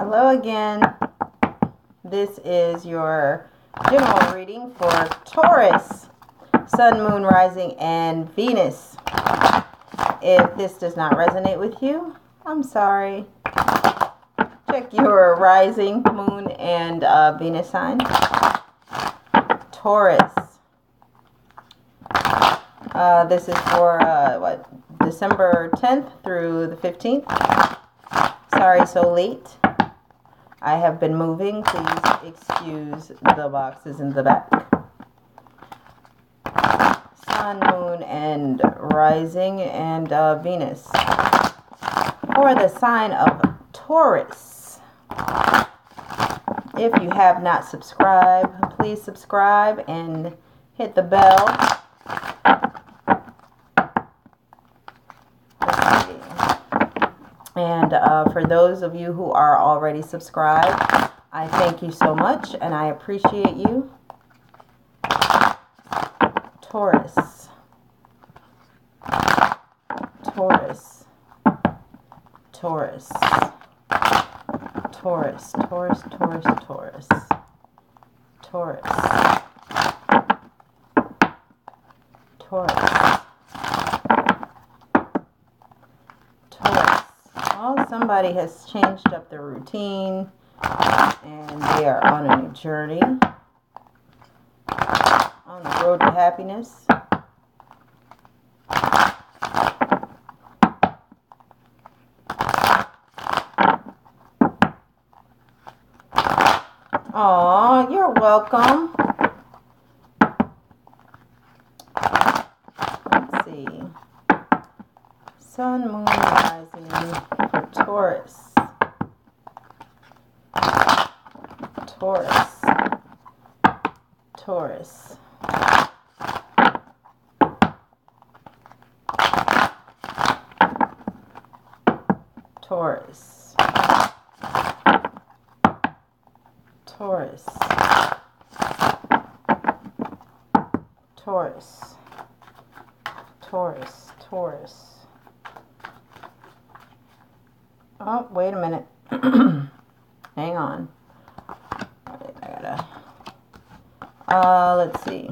Hello again. This is your general reading for Taurus, Sun, Moon, Rising, and Venus. If this does not resonate with you, I'm sorry. Check your Rising, Moon, and Venus sign. Taurus. This is for, December 10th through the 15th. Sorry so late. I have been moving. Please excuse the boxes in the back. Sun, Moon, and Rising, and Venus. For the sign of Taurus. If you have not subscribed, please subscribe and hit the bell. And for those of you who are already subscribed, I thank you so much and I appreciate you. Taurus. Taurus. Taurus. Taurus. Taurus. Taurus. Taurus. Taurus. Taurus. Well, somebody has changed up their routine and they are on a new journey, on the road to happiness. Aw, you're welcome. Let's see. Sun, Moon, Rising for Taurus. Taurus. Taurus. Taurus. Taurus. Taurus. Taurus. Taurus. Oh, wait a minute. Hang on. Right, I gotta... let's see.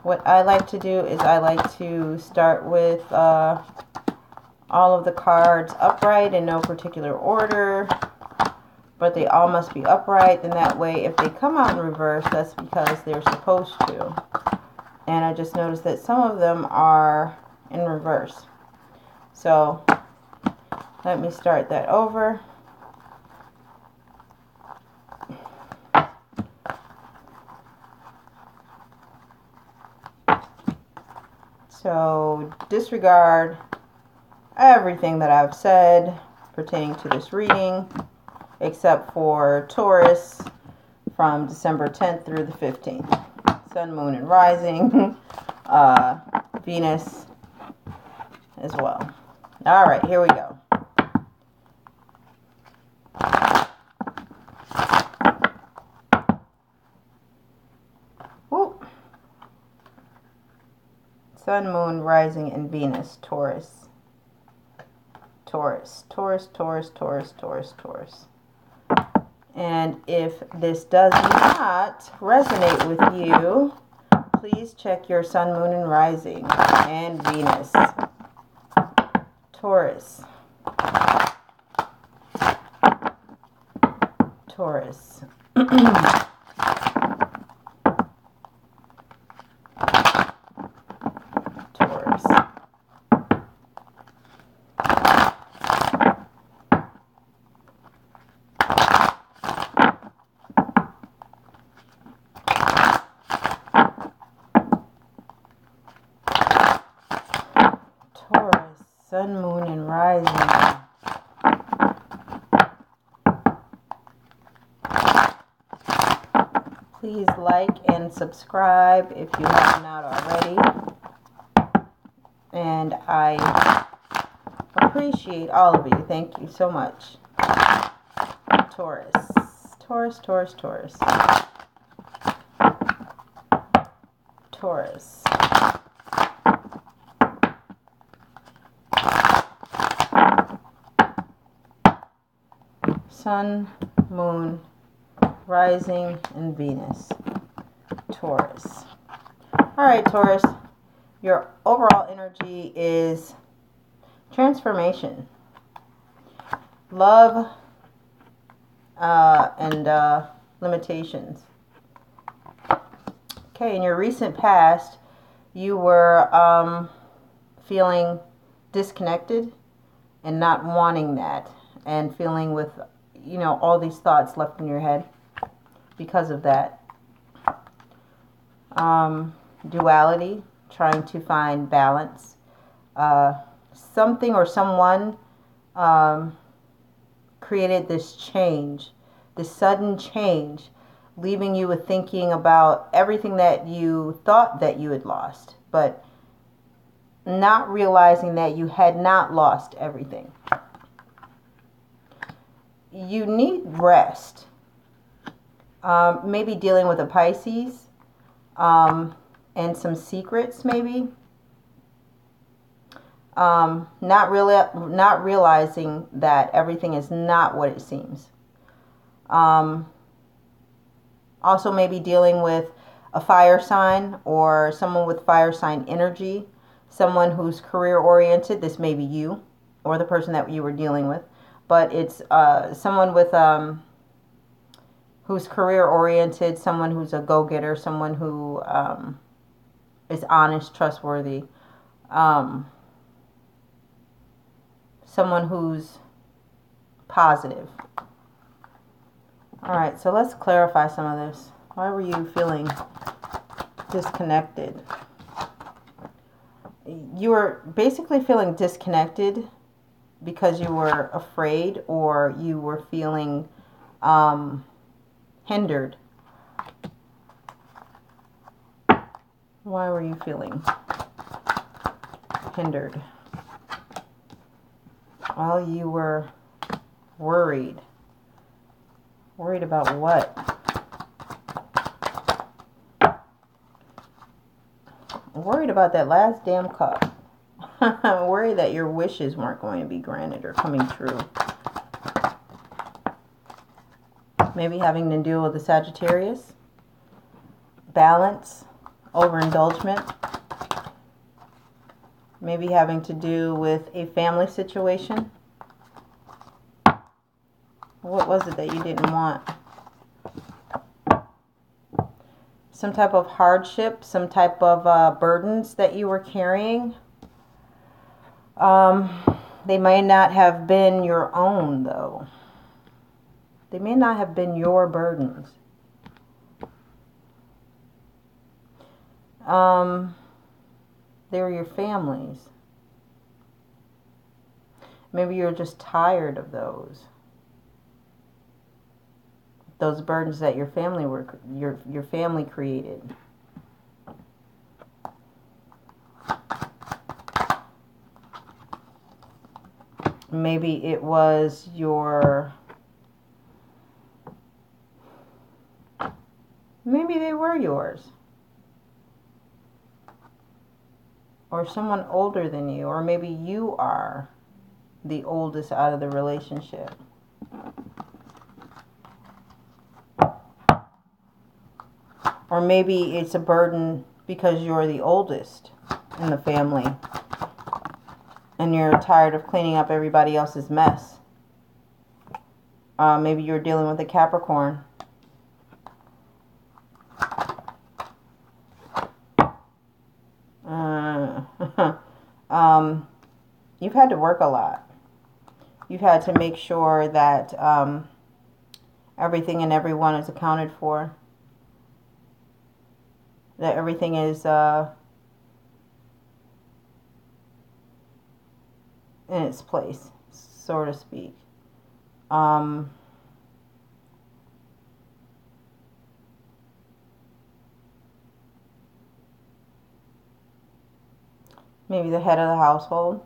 What I like to do is I like to start with all of the cards upright in no particular order, but they all must be upright, and that way if they come out in reverse, that's because they're supposed to. And I just noticed that some of them are in reverse. So let me start that over. So disregard everything that I've said pertaining to this reading, except for Taurus from December 10th through the 15th. Sun, Moon, and Rising. Venus as well. All right, here we go. Woo. Sun, Moon, Rising, and Venus. Taurus. Taurus. Taurus, Taurus, Taurus, Taurus, Taurus. And if this does not resonate with you, please check your Sun, Moon, and Rising and Venus. Taurus. Taurus. Taurus. Taurus. Sun, Moon, and Rising. Please like and subscribe if you have not already. And I appreciate all of you. Thank you so much. Taurus. Taurus, Taurus, Taurus. Taurus. Sun, Moon, Rising, and Venus. Taurus. All right, Taurus. Your overall energy is transformation, love, and limitations. Okay, in your recent past, you were feeling disconnected and not wanting that, and feeling with, all these thoughts left in your head because of that. Duality, trying to find balance. Something or someone created this change, this sudden change, leaving you with thinking about everything that you thought that you had lost, but not realizing that you had not lost everything. You need rest. Maybe dealing with a Pisces, and some secrets, maybe. Not realizing that everything is not what it seems. Also, maybe dealing with a fire sign or someone with fire sign energy, someone who's career oriented. This may be you or the person that you were dealing with, but it's someone with who's career oriented, someone who's a go-getter, someone who is honest, trustworthy, someone who's positive. All right, so let's clarify some of this. Why were you feeling disconnected? You were basically feeling disconnected because you were afraid, or you were feeling hindered. Why were you feeling hindered? Well, you were worried. Worried about what? Worried about that last damn cup. Worried that your wishes weren't going to be granted or coming true. Maybe having to deal with the Sagittarius. Balance. Overindulgence. Maybe having to do with a family situation. What was it that you didn't want? Some type of hardship, some type of burdens that you were carrying. They may not have been your own, though. They may not have been your burdens. They were your family's. Maybe you're just tired of those burdens that your family created. Maybe it was maybe they were yours. Or someone older than you, or maybe you are the oldest out of the relationship. Or maybe it's a burden because you're the oldest in the family and you're tired of cleaning up everybody else's mess. Maybe you're dealing with a Capricorn. You've had to work a lot. You've had to make sure that everything and everyone is accounted for. That everything is in its place, so to speak. Maybe the head of the household.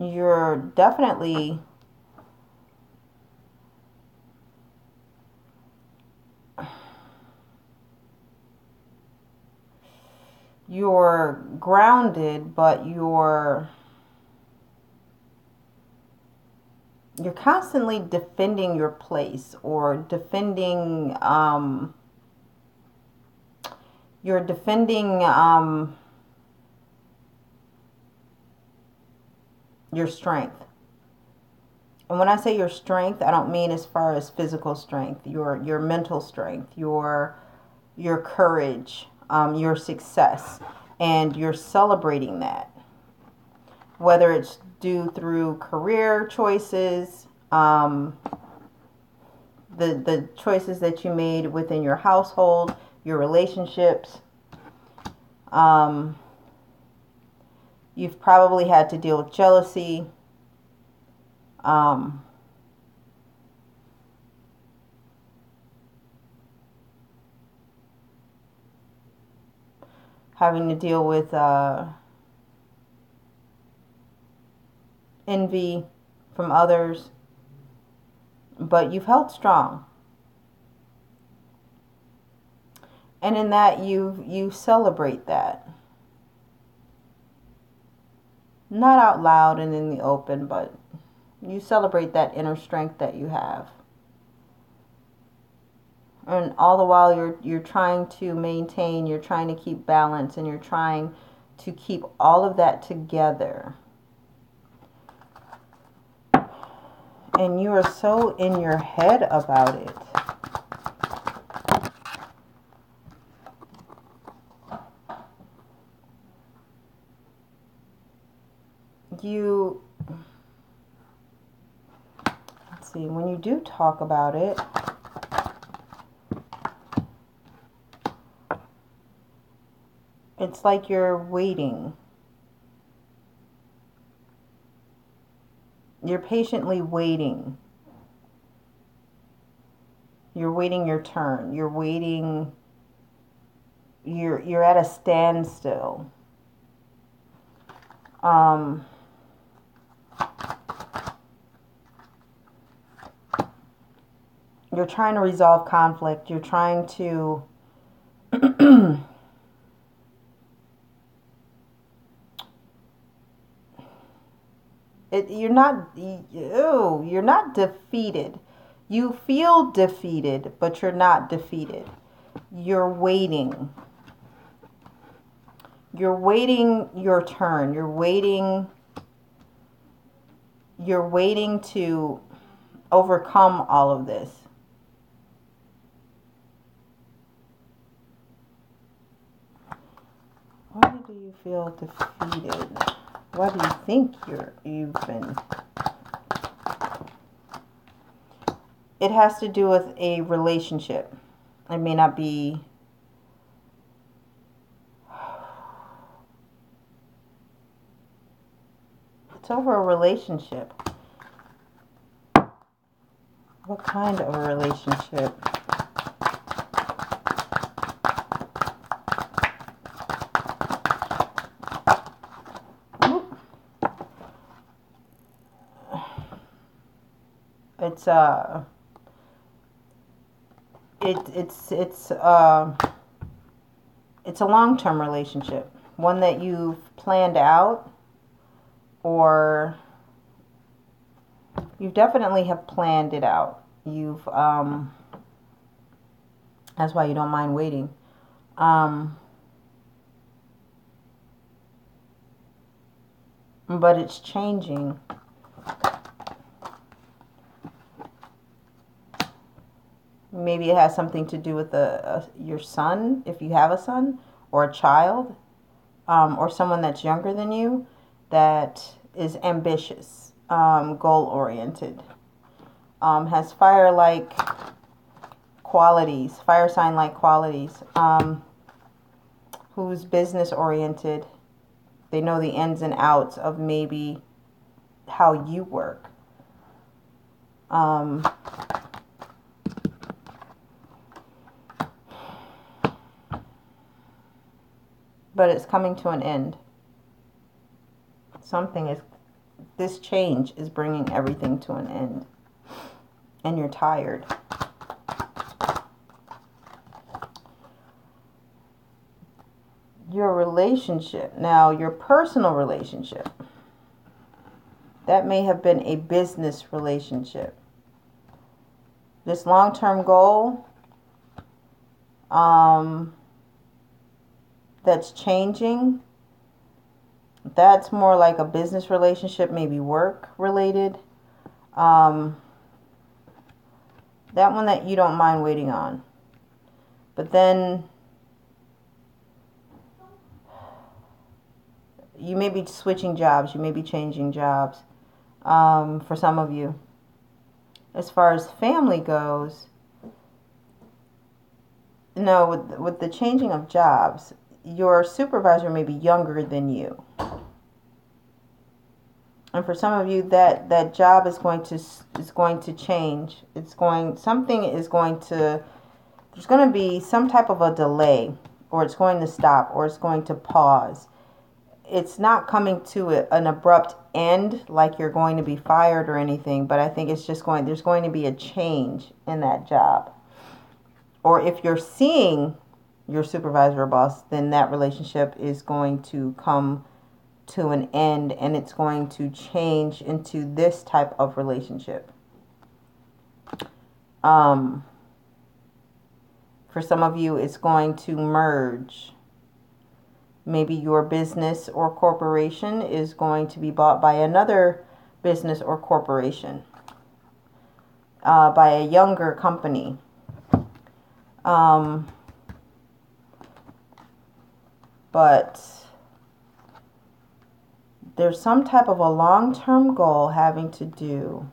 You're definitely you're grounded, but you're constantly defending your place, or defending, you're defending your strength. And when I say your strength, I don't mean as far as physical strength, your mental strength, your courage, your success, and you're celebrating that. Whether it's due through career choices, the choices that you made within your household, your relationships. You've probably had to deal with jealousy. Having to deal with envy from others, but you've held strong, and in that you celebrate that, not out loud and in the open, but you celebrate that inner strength that you have. And all the while you're trying to maintain, you're trying to keep balance, and you're trying to keep all of that together. And you are so in your head about it. Let's see, when you do talk about it, it's like you're waiting. You're patiently waiting. You're waiting your turn. You're waiting. You're at a standstill. You're trying to resolve conflict. You're trying to you're not defeated. You feel defeated, but you're not defeated. You're waiting. You're waiting your turn. You're waiting to overcome all of this. Why do you feel defeated? Why do you think you've been? It has to do with a relationship. It may not be. It's over a relationship. What kind of a relationship? It's a long-term relationship, one that you've planned out, or you definitely have planned it out. You've that's why you don't mind waiting. But it's changing. Maybe it has something to do with your son, if you have a son, or a child, or someone that's younger than you that is ambitious, goal-oriented, has fire-like qualities, fire sign-like qualities, who's business-oriented. They know the ins and outs of maybe how you work. But it's coming to an end. This change is bringing everything to an end. And you're tired. Your relationship. Now, your personal relationship. That may have been a business relationship. This long-term goal that's changing, that's more like a business relationship, maybe work related. That one that you don't mind waiting on. But then you may be switching jobs. You may be changing jobs for some of you. As far as family goes, no, with the changing of jobs, your supervisor may be younger than you. And for some of you, that job is going to change. There's going to be some type of a delay, or it's going to stop, or it's going to pause. It's not coming to an abrupt end, like you're going to be fired or anything, but I think it's just there's going to be a change in that job. Or if you're seeing your supervisor or boss, then that relationship is going to come to an end, and it's going to change into this type of relationship. For some of you, it's going to merge. Maybe your business or corporation is going to be bought by another business or corporation, by a younger company. But there's some type of a long-term goal having to do.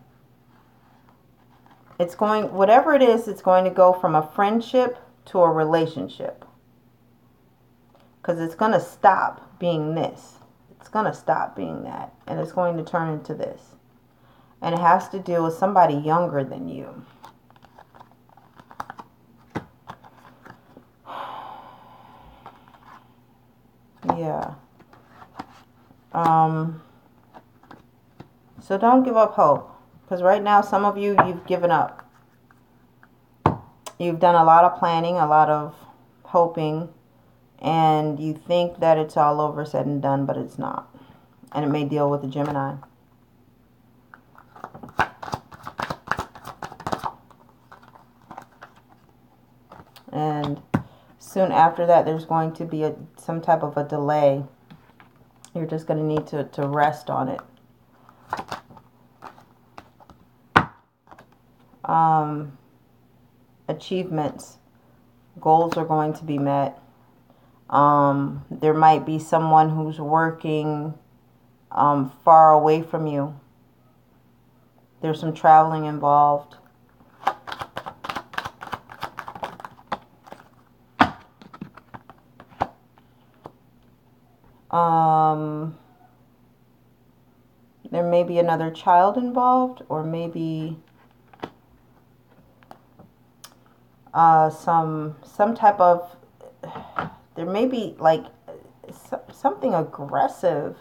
Whatever it is, it's going to go from a friendship to a relationship. Because it's going to stop being this. It's going to stop being that. And it's going to turn into this. And it has to deal with somebody younger than you. Yeah. So don't give up hope. Because right now, some of you, you've given up. You've done a lot of planning, a lot of hoping. And you think that it's all over, said and done, but it's not. And it may deal with a Gemini. And soon after that, there's going to be some type of a delay. You're just going to need to rest on it. Achievements. Goals are going to be met. There might be someone who's working far away from you. There's some traveling involved. There may be another child involved, or maybe some type of, there may be like something aggressive.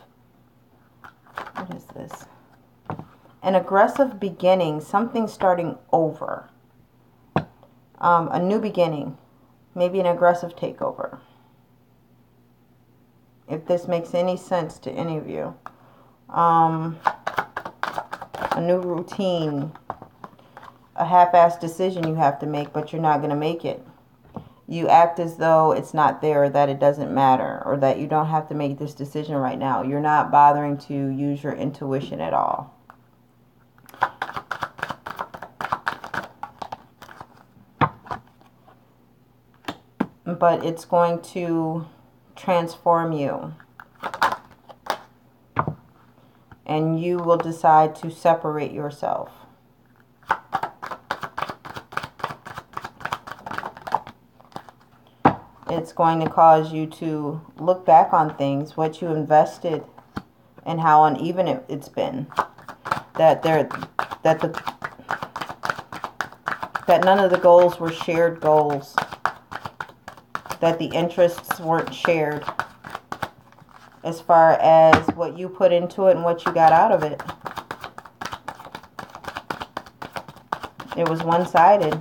What is this? An aggressive beginning, something starting over. A new beginning, maybe an aggressive takeover. If this makes any sense to any of you. A new routine, a half-assed decision you have to make, but you're not going to make it. You act as though it's not there, or that it doesn't matter, or that you don't have to make this decision right now. You're not bothering to use your intuition at all. But it's going to transform you. And you will decide to separate yourself. It's going to cause you to look back on things, what you invested, and how uneven it's been. That none of the goals were shared goals. That the interests weren't shared. As far as what you put into it and what you got out of it. It was one-sided.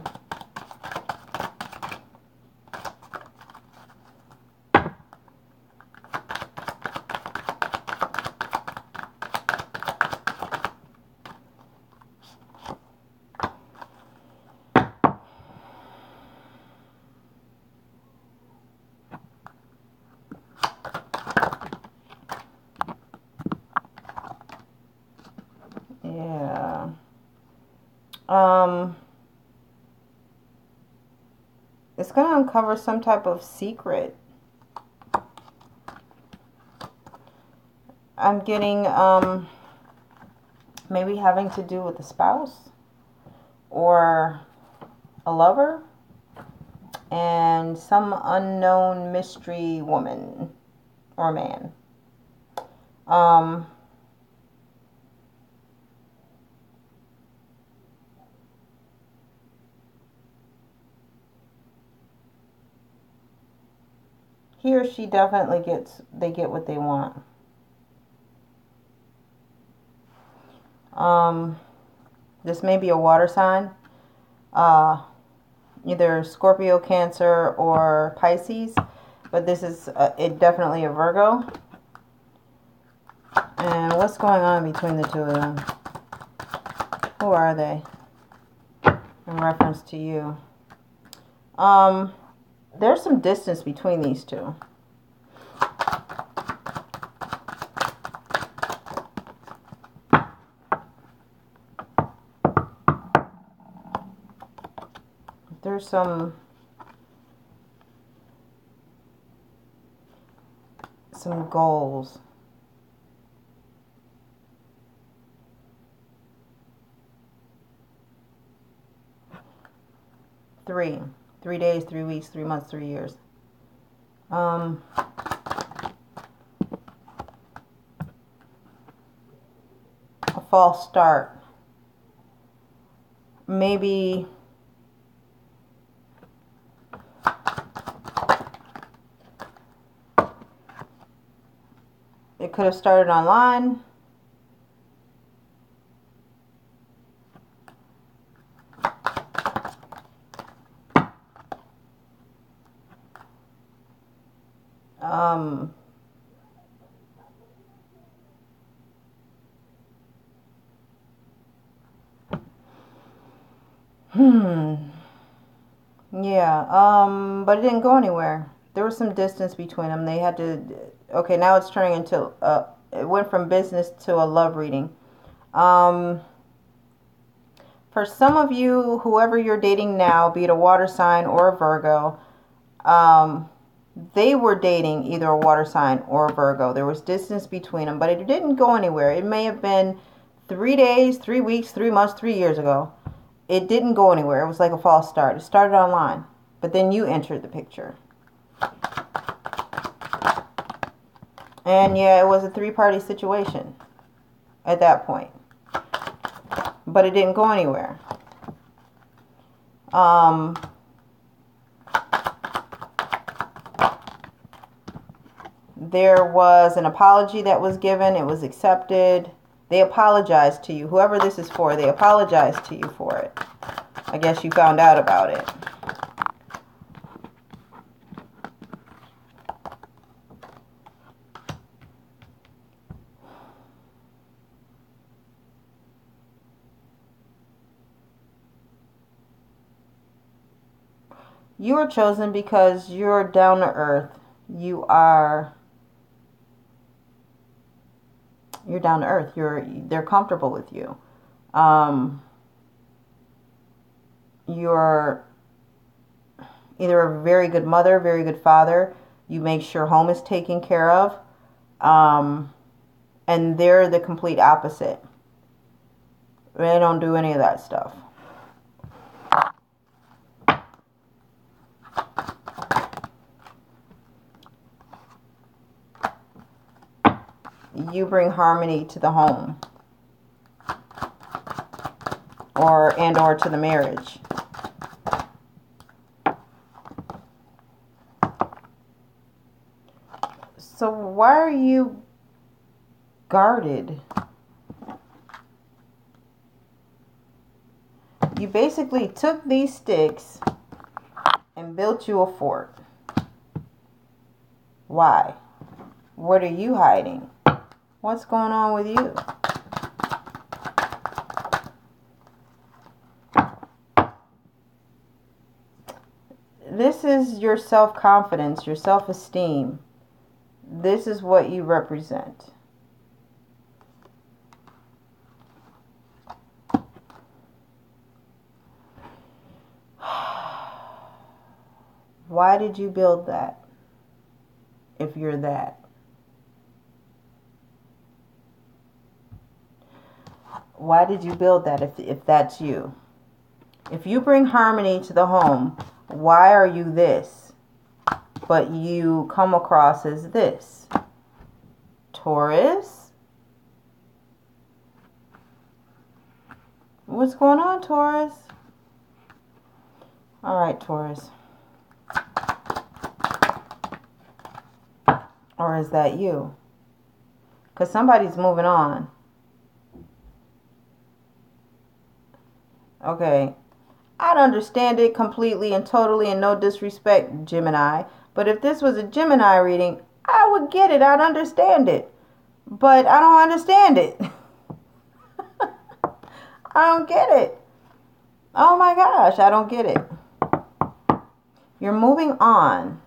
Um, it's going to uncover some type of secret. I'm getting maybe having to do with a spouse or a lover and some unknown mystery woman or man. He or she definitely they get what they want. This may be a water sign, either Scorpio, Cancer, or Pisces, but this is it definitely a Virgo. And what's going on between the two of them? Who are they in reference to you? There's some distance between these two. There's some goals. Three days, 3 weeks, 3 months, 3 years. A false start. Maybe it could have started online. Yeah, but it didn't go anywhere. There was some distance between them. They had to, okay, now it's turning into, it went from business to a love reading. For some of you, whoever you're dating now, be it a water sign or a Virgo, they were dating either a water sign or a Virgo. There was distance between them, but it didn't go anywhere. It may have been 3 days, 3 weeks, 3 months, 3 years ago. It didn't go anywhere. It was like a false start. It started online, but then you entered the picture. And yeah, it was a 3-party situation at that point, but it didn't go anywhere. There was an apology that was given. It was accepted. They apologized to you. Whoever this is for, they apologized to you for it. I guess you found out about it. You were chosen because you're down to earth. You're down to earth. They're comfortable with you. You're either a very good mother, very good father. You make sure home is taken care of. And they're the complete opposite. They don't do any of that stuff. You bring harmony to the home or to the marriage. So why are you guarded? You basically took these sticks and built you a fort. Why? What are you hiding? What's going on with you? This is your self-confidence, your self-esteem. This is what you represent. Why did you build that? If you're that. Why did you build that if that's you? If you bring harmony to the home, why are you this? But you come across as this. Taurus? What's going on, Taurus? All right, Taurus. Or is that you? Because somebody's moving on. Okay. I'd understand it completely and totally, and no disrespect, Gemini. But if this was a Gemini reading, I would get it. I'd understand it. But I don't understand it. I don't get it. Oh my gosh, I don't get it. You're moving on.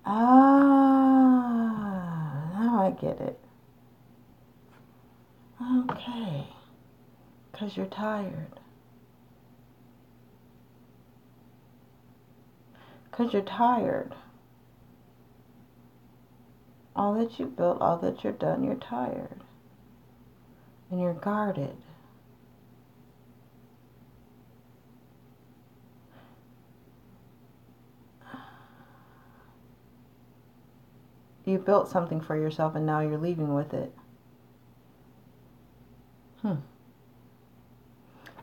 Ah, now I get it. Okay. Because you're tired. Because you're tired. All that you built, all that you're done, you're tired. And you're guarded. You built something for yourself and now you're leaving with it.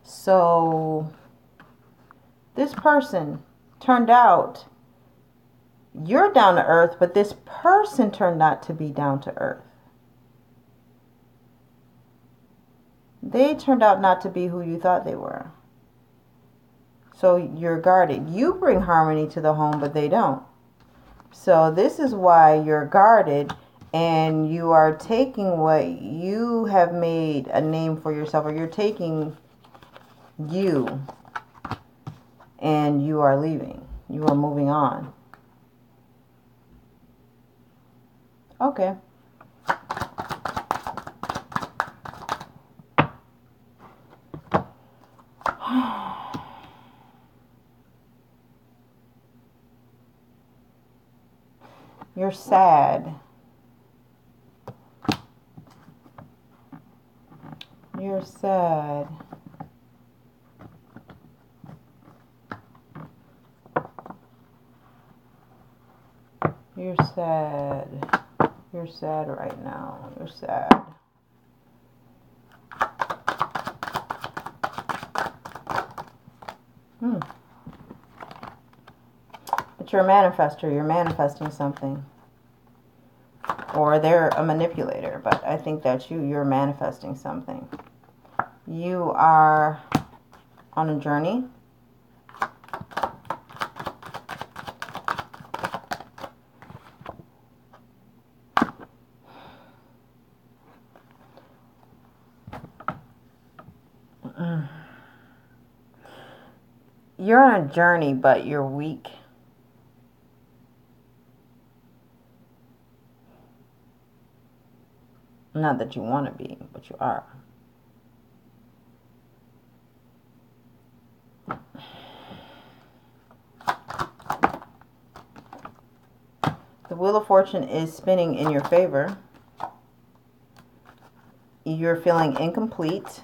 So, this person turned out, you're down to earth, but this person turned out to be down to earth. They turned out not to be who you thought they were. So you're guarded. You bring harmony to the home, but they don't. So this is why you're guarded, and you are taking what you have made a name for yourself, or you're taking you, and you are leaving. You are moving on. Okay. You're sad. You're sad. You're sad. You're sad right now. You're sad. But you're a manifester. You're manifesting something. Or they're a manipulator. But I think that's you. You're manifesting something. You are on a journey. You're on a journey, but you're weak. Not that you want to be, but you are. The Wheel of Fortune is spinning in your favor. You're feeling incomplete.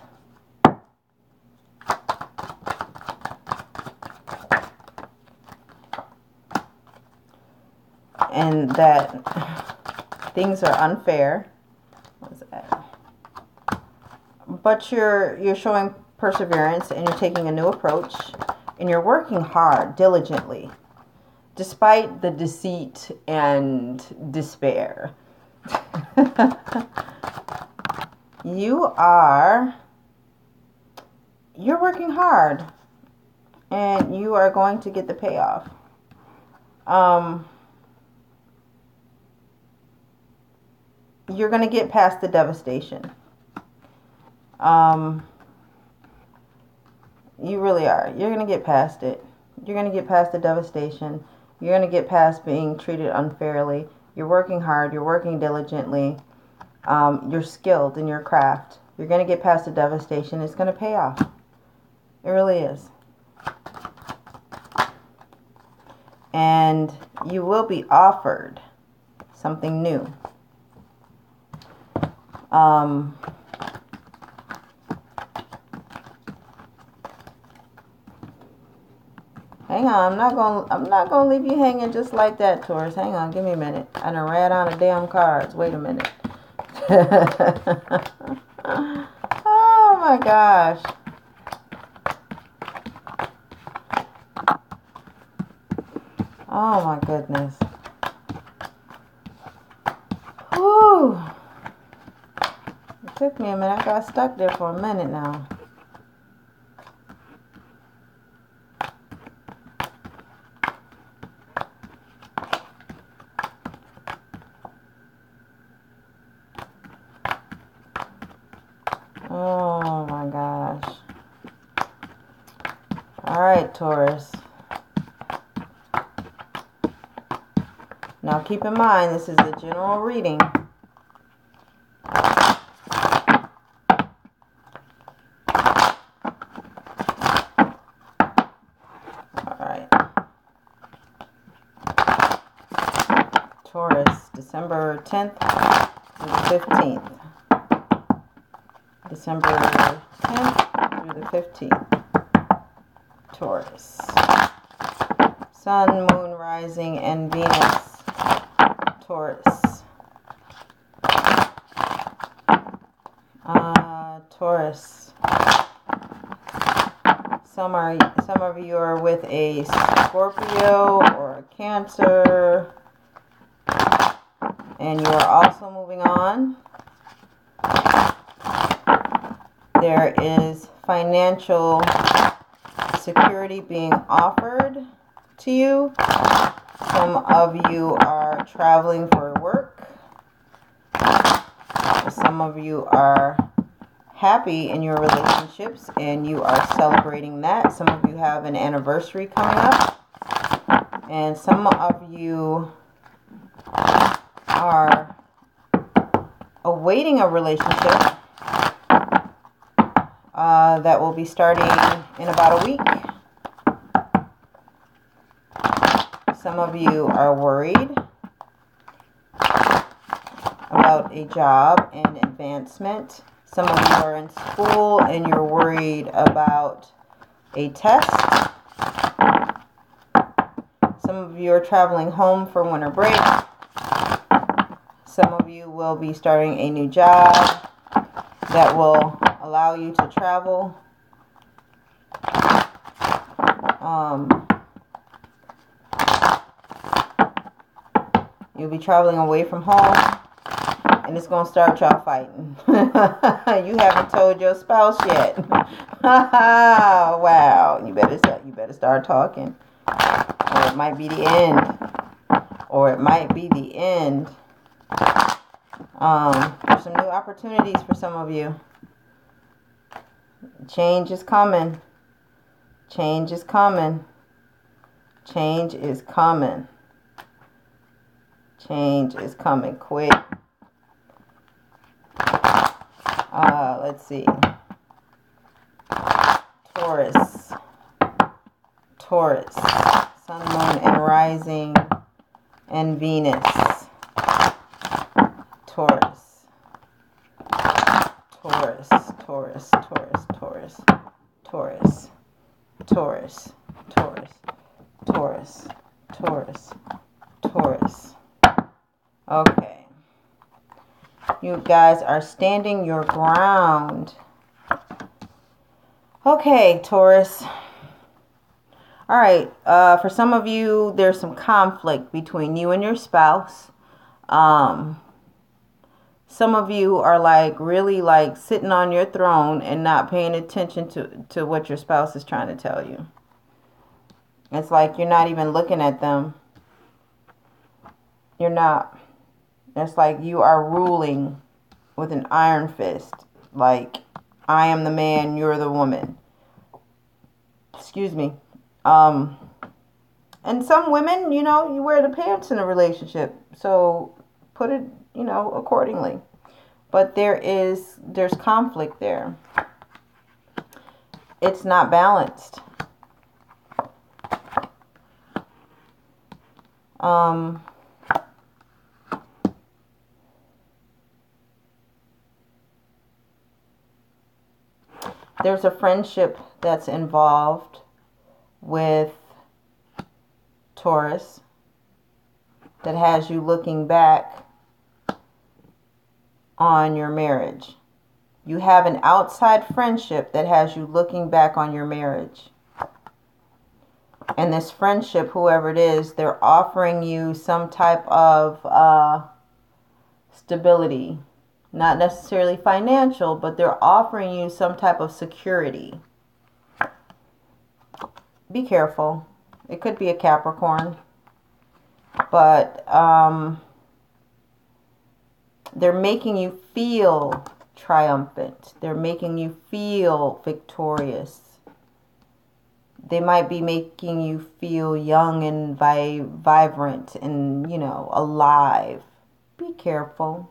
And that things are unfair. What is that? But you're showing perseverance, and you're taking a new approach, and you're working hard, diligently, despite the deceit and despair. You're working hard, and you are going to get the payoff. You're going to get past the devastation. You really are. You're going to get past it. You're going to get past the devastation. You're going to get past being treated unfairly. You're working hard. You're working diligently. You're skilled in your craft. You're going to get past the devastation. It's going to pay off. It really is. And you will be offered something new. Hang on, I'm not gonna leave you hanging just like that, Taurus. Hang on, give me a minute. I done ran out of damn cards. Wait a minute. Oh my gosh. Oh my goodness. Whew. It took me a minute. I got stuck there for a minute now. Oh my gosh. All right, Taurus. Now keep in mind, this is a general reading. All right. Taurus, December 10th through the 15th. December 10th through the 15th. Taurus. Sun, Moon, Rising, and Venus. Taurus. Taurus. Some of you are with a Scorpio or a Cancer, and you are also moving on. There is financial security being offered to you. Some of you are traveling for work. Some of you are happy in your relationships and you are celebrating that. Some of you have an anniversary coming up. And some of you are awaiting a relationship that will be starting in about a week. Some of you are worried about a job and advancement. Some of you are in school and you're worried about a test. Some of you are traveling home for winter break. Some of you will be starting a new job that will allow you to travel. You'll be traveling away from home, and it's going to start y'all fighting. You haven't told your spouse yet. Wow. You better start talking. Or it might be the end. Or it might be the end. There's some new opportunities for some of you. Change is coming. Change is coming. Change is coming. Change is coming quick. Let's see. Taurus. Taurus. Sun, Moon, and Rising, and Venus. Taurus. Taurus. Taurus. Taurus. Taurus. Taurus. Taurus. Taurus. Taurus. Taurus. Taurus. Okay. You guys are standing your ground. Okay, Taurus. All right. For some of you, there's some conflict between you and your spouse. Some of you are really sitting on your throne and not paying attention to what your spouse is trying to tell you. It's like you're not even looking at them. You're not. It's like you are ruling with an iron fist. Like, I am the man, you're the woman. Excuse me. And some women, you wear the pants in a relationship. So put it, accordingly. But there's conflict there. it's not balanced. There's a friendship that's involved with Taurus that has you looking back on your marriage. You have an outside friendship that has you looking back on your marriage. And this friendship, whoever it is, they're offering you some type of stability. Not necessarily financial, but they're offering you some type of security. Be careful. It could be a Capricorn. But they're making you feel triumphant. They're making you feel victorious. They might be making you feel young and vibrant and, alive. Be careful.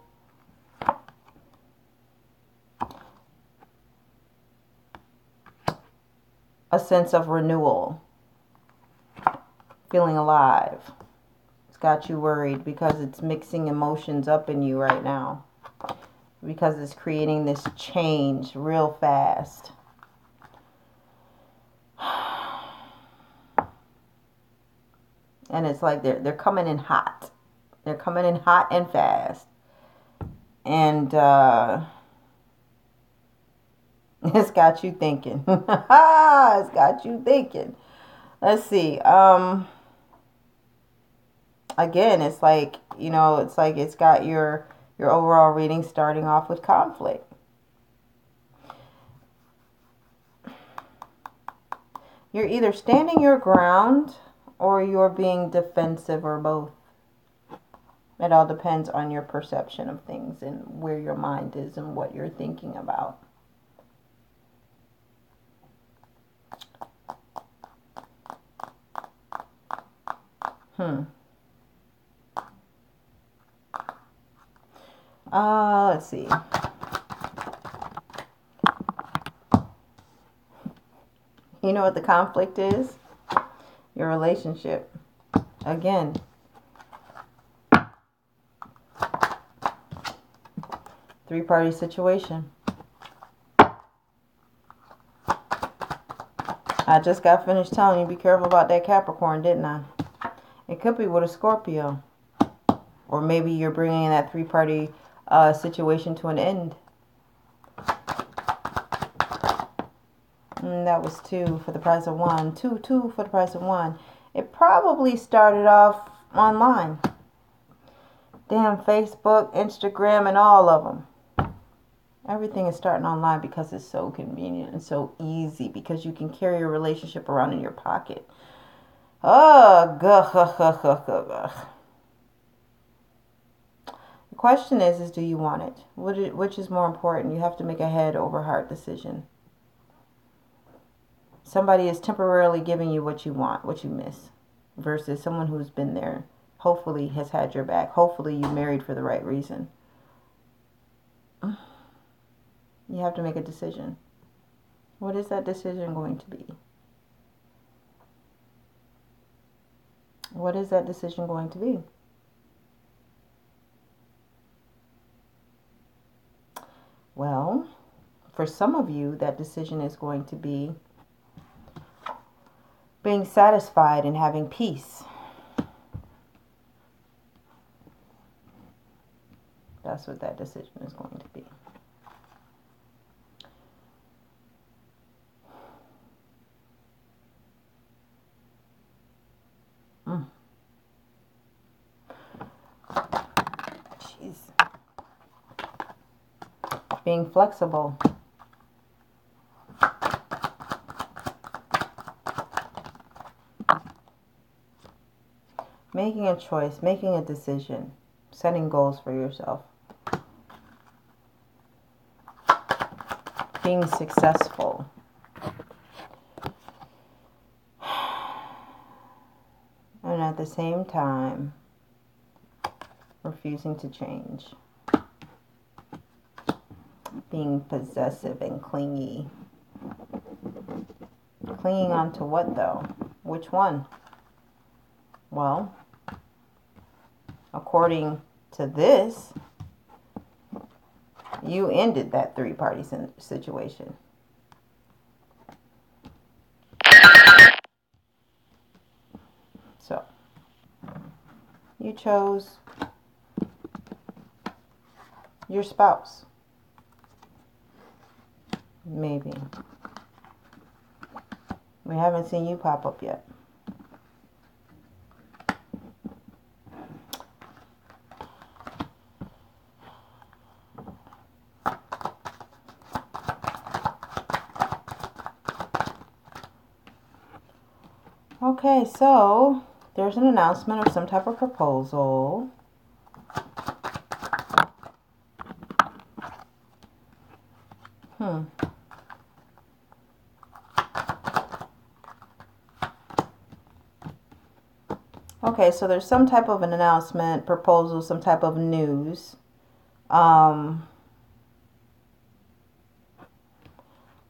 A sense of renewal. Feeling alive. It's got you worried because it's mixing emotions up in you right now. Because it's creating this change real fast. And it's like they're coming in hot. They're coming in hot and fast. And it's got you thinking. It's got you thinking. Let's see. Again, it's like, it's got your overall reading starting off with conflict. You're either standing your ground or you're being defensive, or both. It all depends on your perception of things and where your mind is and what you're thinking about. Let's see. You know what the conflict is? Your relationship. Again. Three-party situation. I just got finished telling you, be careful about that Capricorn, didn't I? It could be with a Scorpio. Or maybe you're bringing that three-party situation to an end. And that was 2 for the price of 1. 2 for the price of 1. It probably started off online. Damn Facebook, Instagram, and all of them. Everything is starting online because it's so convenient and so easy. Because you can carry your relationship around in your pocket. Oh, gah. The question is do you want it? Which is more important? You have to make a head over heart decision. Somebody is temporarily giving you what you want, what you miss, versus someone who's been there, hopefully has had your back. Hopefully you married for the right reason. You have to make a decision. What is that decision going to be? What is that decision going to be? Well, for some of you, that decision is going to be being satisfied and having peace. That's what that decision is going to be. Jeez. Being flexible. Making a choice, making a decision, setting goals for yourself. Being successful. And at the same time, refusing to change. Being possessive and clingy. Clinging on to what, though? Which one? Well, according to this, you ended that three-party situation. So, you chose your spouse. Maybe. We haven't seen you pop up yet. Okay, so there's an announcement of some type of proposal. Okay, so there's some type of an announcement, proposal, some type of news.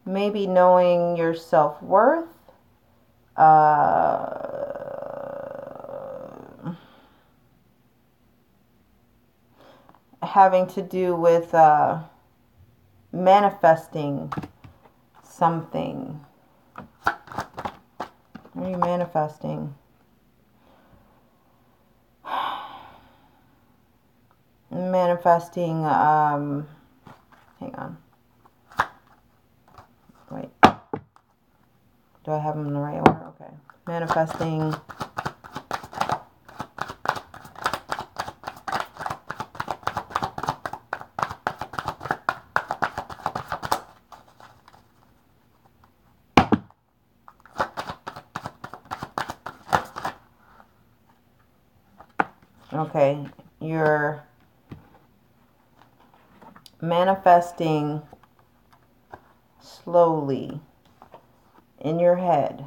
Maybe knowing your self-worth. Having to do with manifesting something. What are you manifesting? Manifesting, hang on. Wait. Do I have them in the right order? Okay. Manifesting. Okay. You're manifesting slowly in your head.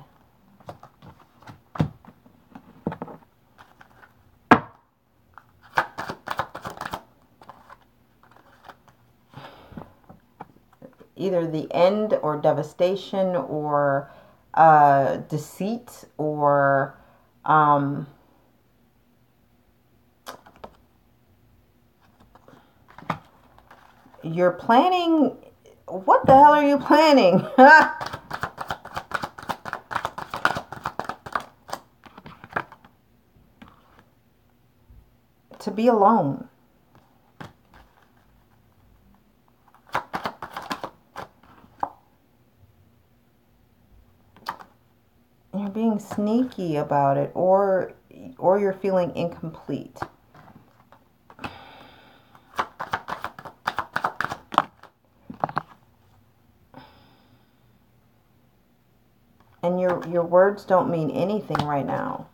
Either the end or devastation or deceit or you're planning. What the hell are you planning? To be alone. You're being sneaky about it, or you're feeling incomplete. And your words don't mean anything right now.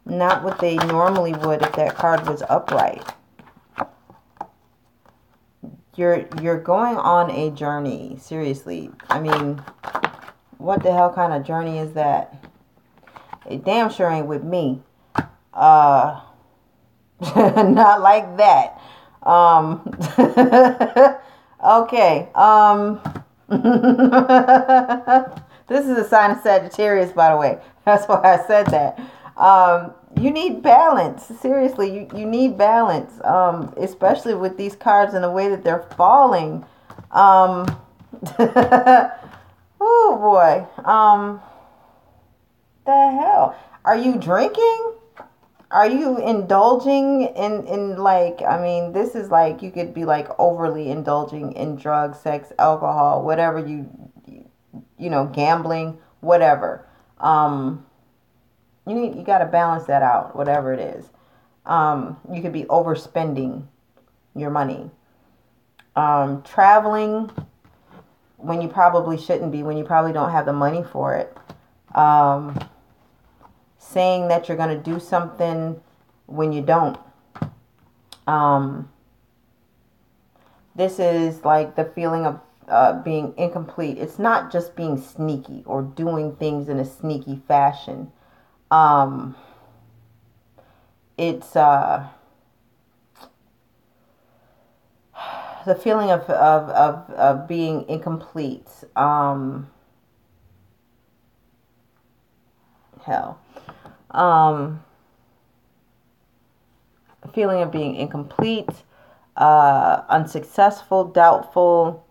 Not what they normally would if that card was upright. You're going on a journey, seriously. I mean, what the hell kind of journey is that? It damn sure ain't with me. Not like that. Okay. This is a sign of Sagittarius, by the way. That's why I said that. You need balance. Seriously, you need balance. Especially with these cards and the way that they're falling. Oh boy. The hell? Are you drinking? Are you indulging in like, I mean, this is like, you could be like overly indulging in drugs, sex, alcohol, whatever you know, gambling, whatever. You got to balance that out, whatever it is. You could be overspending your money. Traveling when you probably shouldn't be, when you probably don't have the money for it. Saying that you're going to do something when you don't. This is like the feeling of being incomplete. It's not just being sneaky or doing things in a sneaky fashion. It's the feeling of being incomplete. hell. Feeling of being incomplete, unsuccessful, doubtful,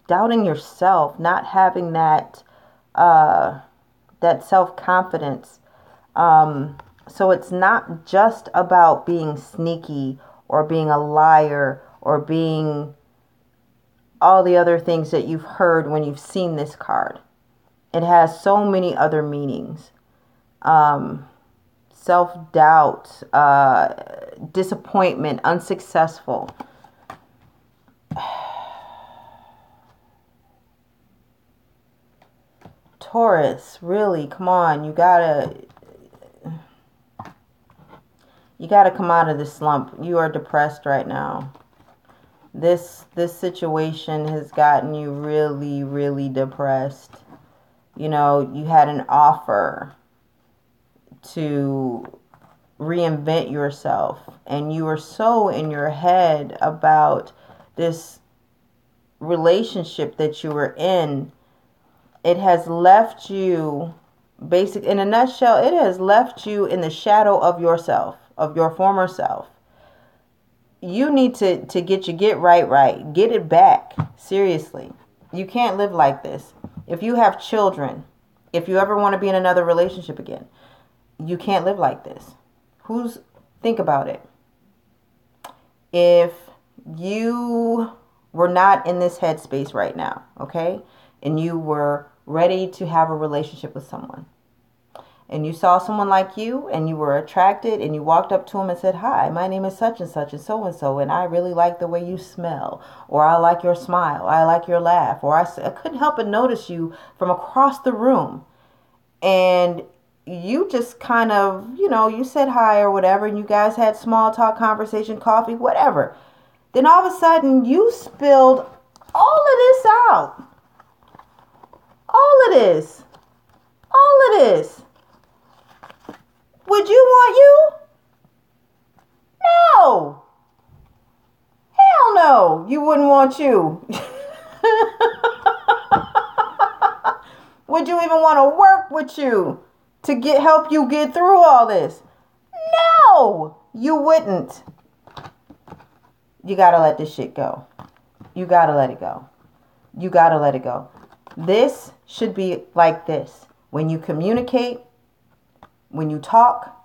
doubting yourself, not having that that self-confidence. So it's not just about being sneaky or being a liar or being all the other things that you've heard when you've seen this card. It has so many other meanings. Self-doubt, disappointment, unsuccessful. Taurus, really, come on, you gotta come out of this slump. You are depressed right now. This situation has gotten you really, really depressed. You know, you had an offer to reinvent yourself, and you were so in your head about this relationship that you were in. It has left you, in a nutshell, it has left you in the shadow of yourself, of your former self. You need to get right. Get it back. Seriously. You can't live like this. If you have children, if you ever want to be in another relationship again, you can't live like this. Think about it. If you were not in this headspace right now, okay, and you were ready to have a relationship with someone, and you saw someone like you, and you were attracted, and you walked up to him and said, "Hi, my name is such and such and so, and I really like the way you smell," or "I like your smile, I like your laugh," or I couldn't help but notice you from across the room," and you just kind of, you said hi or whatever, and you guys had small talk, conversation, coffee, whatever. Then all of a sudden, you spilled all of this out. All of this. Would you want you? No. Hell no. You wouldn't want you. Would you even want to work with you to help you get through all this? No, you wouldn't. You got to let this shit go. You got to let it go. You got to let it go. This should be like this. When you communicate, when you talk,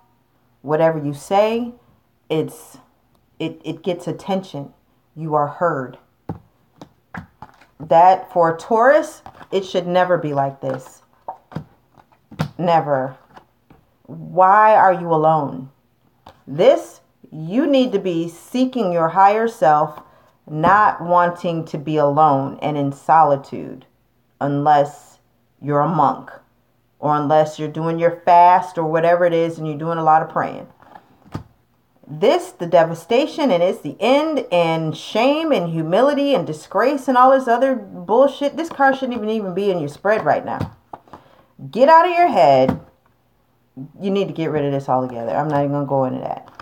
whatever you say, it gets attention. You are heard. That for Taurus, it should never be like this. Never. Why are you alone? You need to be seeking your higher self, not wanting to be alone and in solitude, unless you're a monk or unless you're doing your fast or whatever it is and you're doing a lot of praying. The devastation, and it's the end, and shame and humility and disgrace and all this other bullshit. This card shouldn't even be in your spread right now. Get out of your head. You need to get rid of this altogether. I'm not even going to go into that.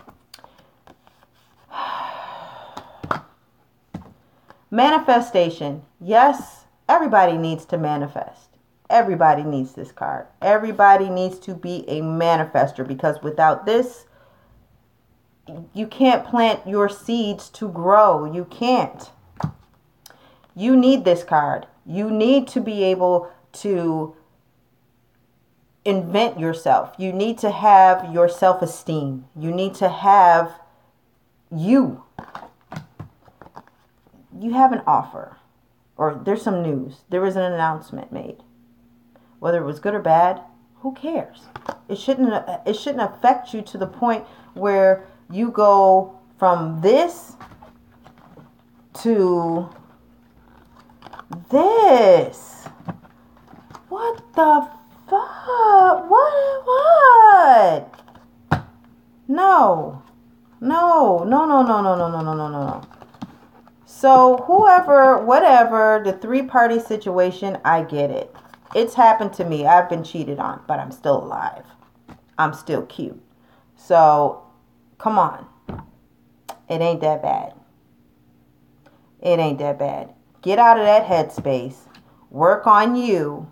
Manifestation. Yes, everybody needs to manifest. Everybody needs this card. Everybody needs to be a manifester, because without this, you can't plant your seeds to grow. You can't. You need this card. You need to be able to invent yourself. You need to have your self-esteem. You need to have you. You have an offer, or there's some news. There was an announcement made. Whether it was good or bad, who cares? It shouldn't affect you to the point where you go from this to this. What the fuck? What? No. So whoever, whatever, the three-party situation, I get it. It's happened to me. I've been cheated on, but I'm still alive. I'm still cute. So, come on. It ain't that bad. It ain't that bad. Get out of that headspace. Work on you.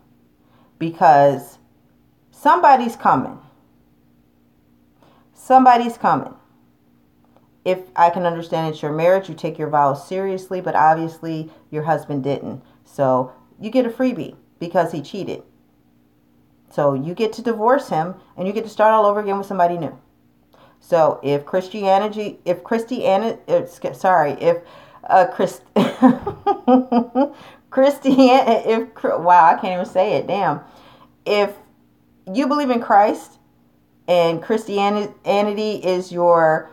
because somebody's coming. Somebody's coming. If I can understand it's your marriage, you take your vows seriously, but obviously your husband didn't. So you get a freebie because he cheated. So you get to divorce him and you get to start all over again with somebody new. So if Christianity, Christian, wow, I can't even say it. Damn. If you believe in Christ and Christianity is your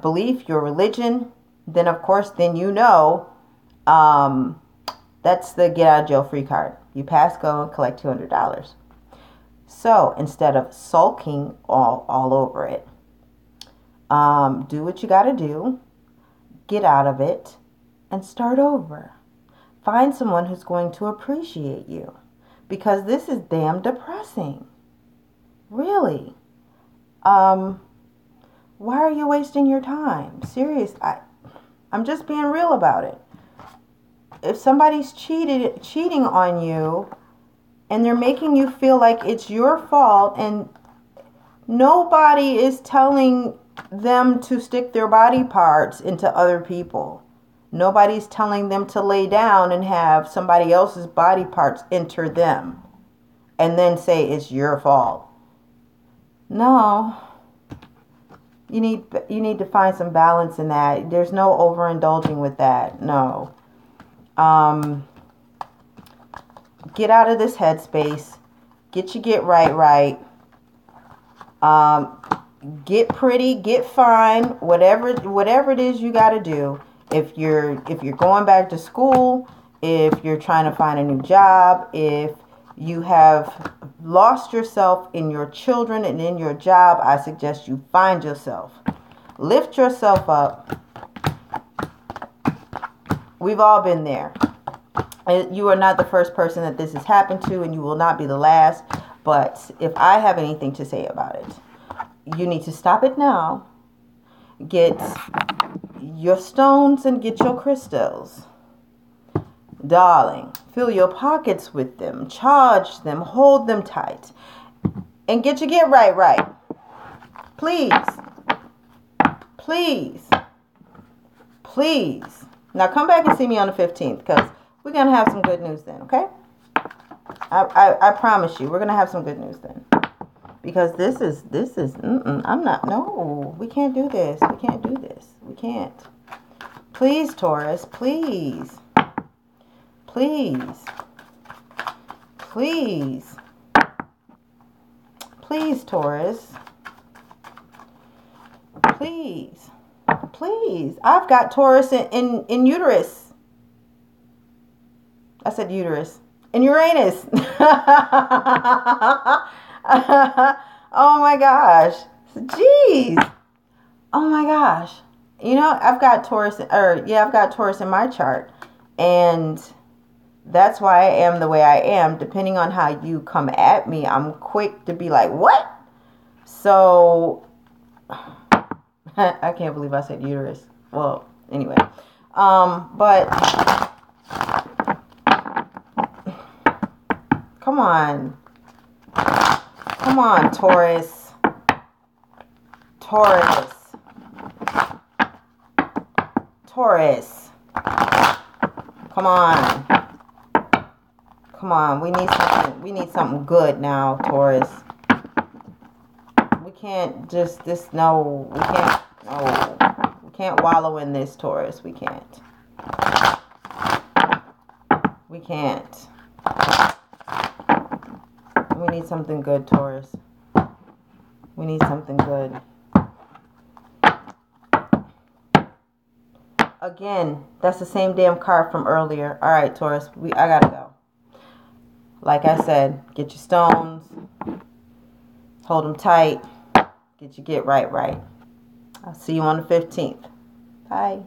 belief, your religion, then of course, then you know, that's the get out of jail free card. You pass go and collect $200. So instead of sulking all over it, do what you got to do, get out of it, and start over. Find someone who's going to appreciate you, because this is damn depressing. Really. Why are you wasting your time? Seriously, I'm just being real about it. If somebody's cheating on you, and they're making you feel like it's your fault, and nobody is telling them to stick their body parts into other people. Nobody's telling them to lay down and have somebody else's body parts enter them and then say it's your fault. No. You need to find some balance in that. There's no overindulging with that. No. Get out of this headspace. Get right. Get pretty, get fine, whatever it is you got to do. If you're going back to school, if you're trying to find a new job, if you have lost yourself in your children and in your job, I suggest you find yourself. Lift yourself up. We've all been there. You are not the first person that this has happened to, and you will not be the last. But if I have anything to say about it, you need to stop it now. Get your stones and get your crystals. Darling, fill your pockets with them. Charge them. Hold them tight. And get right. Please. Now come back and see me on the 15th, because we're going to have some good news then, okay? I promise you, we're going to have some good news then. Because this is, we can't do this. We can't. Please, Taurus, please. Please, Taurus. Please. I've got Taurus in uterus. I said uterus. In Uranus. Oh my gosh. Jeez. Oh my gosh. You know, I've got Taurus in my chart. And that's why I am the way I am. Depending on how you come at me, I'm quick to be like, what? So, I can't believe I said uterus. Well, anyway. But, come on, Taurus. Come on. We need something good now, Taurus. We can't we can't wallow in this, Taurus. We can't. We need something good, Taurus. We need something good. Again, that's the same damn card from earlier. All right, Taurus, I gotta go. Like I said, get your stones, hold them tight, get right. I'll see you on the 15th. Bye.